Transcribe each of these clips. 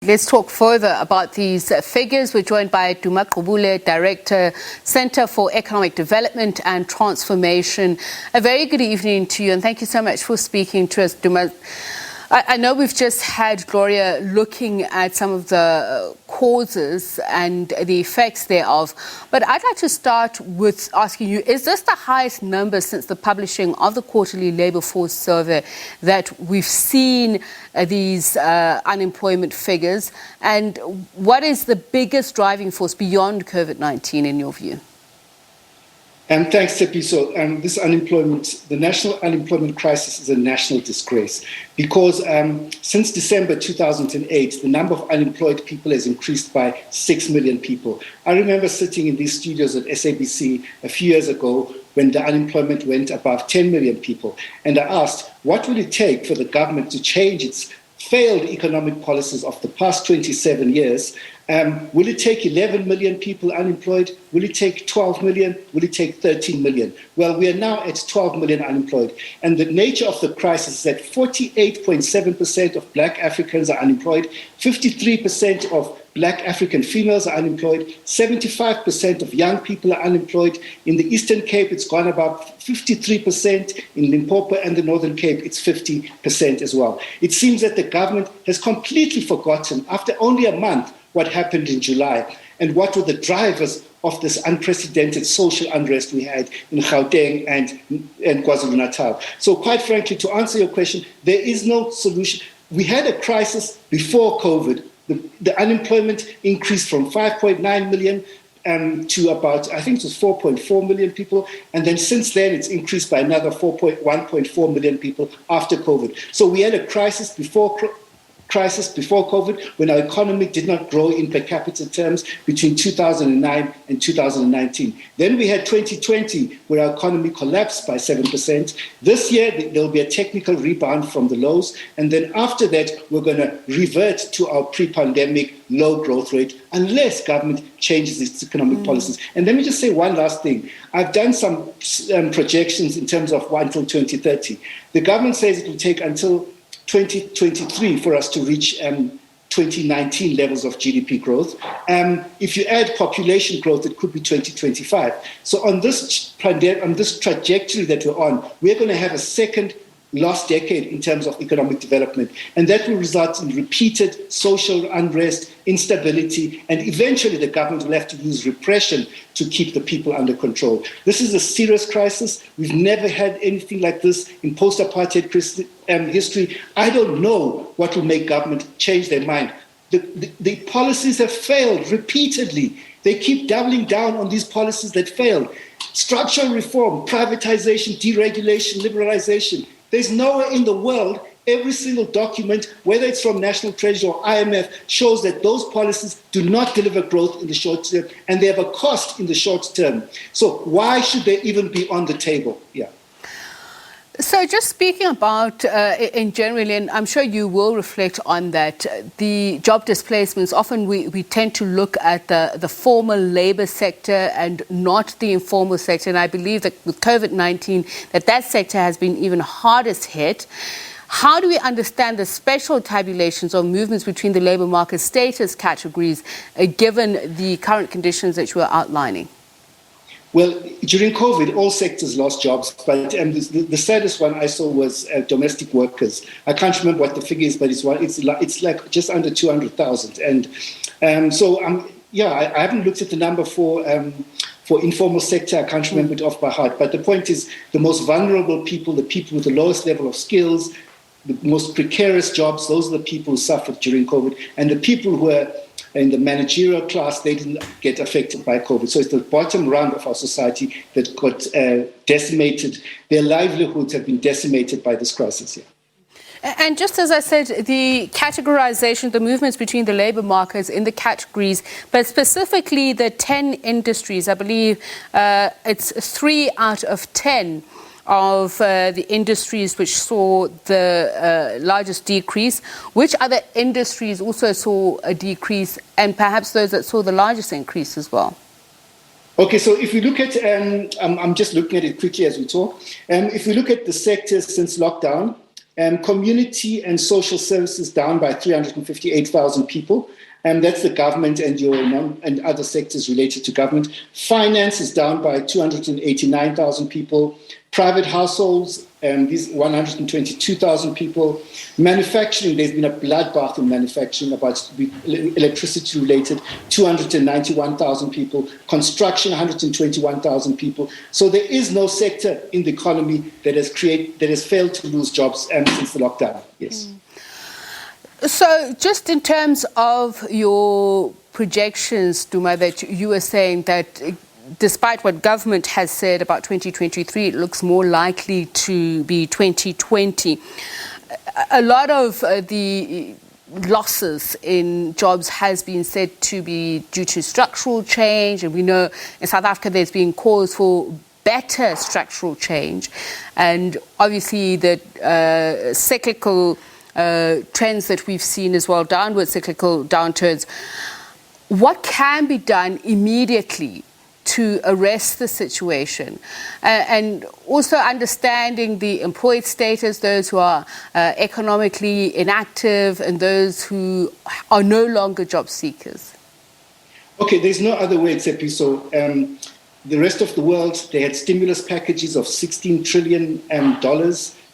Let's talk further about these figures. We're joined by Duma Gqubule, Director, Centre for Economic Development and Transformation. A very good evening to you, and thank you so much for speaking to us, Duma. I know we've just had Gloria looking at some of the causes and the effects thereof, but I'd like to start with asking you, is this the highest number since the publishing of the quarterly labour force survey that we've seen these unemployment figures? And what is the biggest driving force beyond COVID-19 in your view? Thanks, Tepi. So this unemployment, the national unemployment crisis is a national disgrace because since December 2008, the number of unemployed people has increased by 6 million people. I remember sitting in these studios at SABC a few years ago when the unemployment went above 10 million people. And I asked, what will it take for the government to change its failed economic policies of the past 27 years? Will it take 11 million people unemployed? Will it take 12 million? Will it take 13 million? Well, we are now at 12 million unemployed. And the nature of the crisis is that 48.7% of Black Africans are unemployed, 53% of Black African females are unemployed, 75% of young people are unemployed. In the Eastern Cape, it's gone about 53%. In Limpopo and the Northern Cape, it's 50% as well. It seems that the government has completely forgotten, after only a month, what happened in July and what were the drivers of this unprecedented social unrest we had in Gauteng and KwaZulu-Natal. So quite frankly, to answer your question, there is no solution. We had a crisis before COVID. The unemployment increased from 5.9 million to about, I think it was 4.4 million people. And then since then, it's increased by another 1.4 million people after COVID. So we had a crisis before COVID, when our economy did not grow in per capita terms between 2009 and 2019. Then we had 2020, where our economy collapsed by 7%. This year, there will be a technical rebound from the lows. And then after that, we're going to revert to our pre-pandemic low growth rate unless government changes its economic policies. And let me just say one last thing. I've done some projections in terms of until 2030. The government says it will take until 2023 for us to reach 2019 levels of GDP growth. If you add population growth, it could be 2025. So on this trajectory that we're on, we're going to have a second lost decade in terms of economic development. And that will result in repeated social unrest, instability, and eventually the government will have to use repression to keep the people under control. This is a serious crisis. We've never had anything like this in post-apartheid history. I don't know what will make government change their mind. The policies have failed repeatedly. They keep doubling down on these policies that failed. Structural reform, privatization, deregulation, liberalization. There's nowhere in the world, every single document, whether it's from National Treasury or IMF, shows that those policies do not deliver growth in the short term, and they have a cost in the short term. So why should they even be on the table? Yeah. So just speaking about, in general, and I'm sure you will reflect on that, the job displacements, often we tend to look at the formal labour sector and not the informal sector. And I believe that with COVID-19, that sector has been even hardest hit. How do we understand the special tabulations or movements between the labour market status categories, given the current conditions that you are outlining? Well, during COVID, all sectors lost jobs, but the saddest one I saw was domestic workers. I can't remember what the figure is, but it's like just under 200,000. And I haven't looked at the number for informal sector. I can't remember it off by heart. But the point is, the most vulnerable people, the people with the lowest level of skills, the most precarious jobs, those are the people who suffered during COVID, and the people who were in the managerial class, they didn't get affected by COVID. So it's the bottom rung of our society that got decimated. Their livelihoods have been decimated by this crisis. Yeah. And just as I said, the categorization, the movements between the labour markets in the categories, but specifically the 10 industries, I believe it's 3 out of 10 of the industries which saw the largest decrease. Which other industries also saw a decrease, and perhaps those that saw the largest increase as well? Okay, so if we look at, I'm just looking at it quickly as we talk. If we look at the sectors since lockdown, Community and social services down by 358,000 people. That's the government and other sectors related to government. Finance is down by 289,000 people. Private households, these 122,000 people. Manufacturing, there's been a bloodbath in manufacturing, about electricity related, 291,000 people. Construction, 121,000 people. So there is no sector in the economy that has failed to lose jobs since the lockdown. Yes. So just in terms of your projections, Duma, that you were saying that despite what government has said about 2023, it looks more likely to be 2020. A lot of the losses in jobs has been said to be due to structural change, and we know in South Africa there's been calls for better structural change, and obviously the cyclical trends that we've seen as well, downward cyclical downturns. What can be done immediately to arrest the situation, and also understanding the employed status, those who are economically inactive and those who are no longer job seekers? Okay, there's no other way, Tsepiso. The rest of the world, they had stimulus packages of $16 trillion,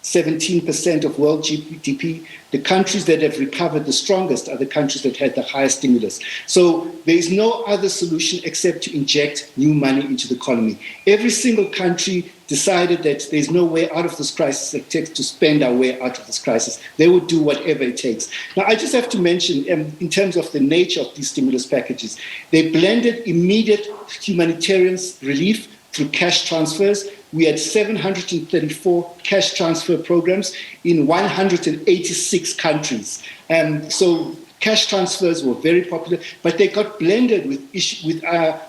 17% of world GDP. The countries that have recovered the strongest are the countries that had the highest stimulus. So there is no other solution except to inject new money into the economy. Every single country decided that there's no way out of this crisis except to spend our way out of this crisis. They would do whatever it takes. Now, I just have to mention, in terms of the nature of these stimulus packages, they blended immediate humanitarian relief through cash transfers. We had 734 cash transfer programs in 186 countries. So cash transfers were very popular, but they got blended with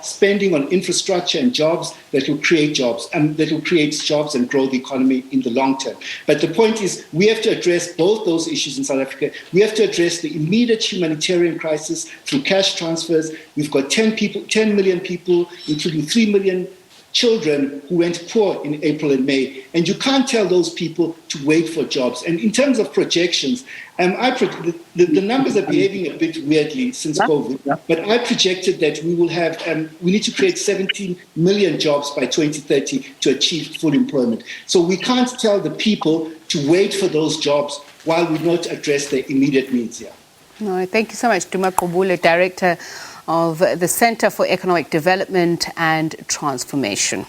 spending on infrastructure and jobs that will create jobs, and that will create jobs and grow the economy in the long term. But the point is, we have to address both those issues in South Africa. We have to address the immediate humanitarian crisis through cash transfers. We've got 10 million people, including 3 million children who went poor in April and May. And you can't tell those people to wait for jobs. And in terms of projections, the numbers are behaving a bit weirdly since COVID, but I projected that we will have, we need to create 17 million jobs by 2030 to achieve full employment. So we can't tell the people to wait for those jobs while we not address their immediate needs here. No, thank you so much, Duma Gqubule, Director of the Center for Economic Development and Transformation.